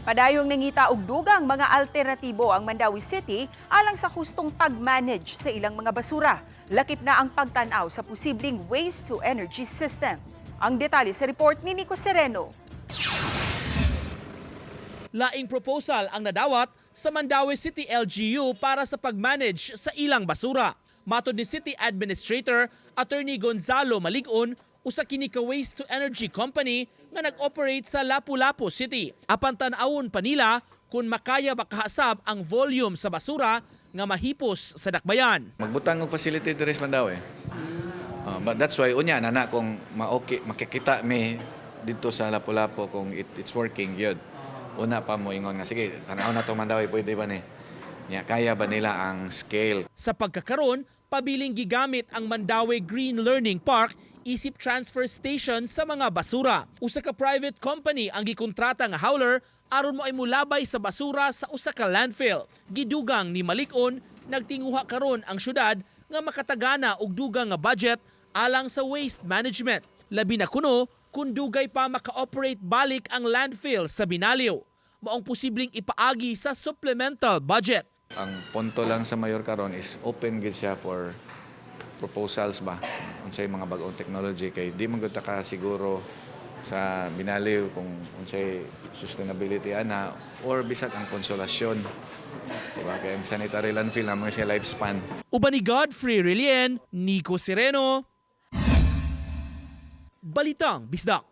Padayong nangita og dugang mga alternatibo ang Mandawi City alang sa hustong pag-manage sa ilang mga basura. Lakip na ang pagtanaw sa posibleng waste-to-energy system. Ang detalye sa report ni Nico Sereno. Laing proposal ang nadawat sa Mandawi City LGU para sa pag-manage sa ilang basura. Matod ni City Administrator Attorney Gonzalo Maligon, usa kini ka waste-to-energy company nga nag-operate sa Lapu-Lapu City. Apan tan-awon pa nila kung makaya makahasab ang volume sa basura nga mahipos sa dakbayan. Magbutang og facility diri sa Mandawi. But that's why unya nana kung makikita mi dito sa Lapu-Lapu kung it's working good. Una pa mo ingon nga sige, tanaw na to Mandawi, pwede ba ni? Kaya ba nila ang scale? Sa pagkakaroon, pabiling gigamit ang Mandawi Green Learning Park isip transfer station sa mga basura. Usa ka private company ang gikontrata nga hauler aron mo ay mulabay sa basura sa usa ka landfill. Gidugang ni Malikon, nagtinguha karon ang syudad nga makatagana og dugang nga budget alang sa waste management. Labi na kuno kung dugay pa maka-operate balik ang landfill sa Binaliw. Maong posibleng ipaagi sa supplemental budget. Ang punto lang sa mayor karon is open gid siya for proposals ba unsay mga bag-ong technology kay di man gud ka siguro sa Binaliw kung unsay sustainability ana or bisag ang konsolasyon, diba, kay ang sanitary landfill na mga siya lifespan. Uban ni Godfrey Relien, Nico Sereno, Balitang Bisdak.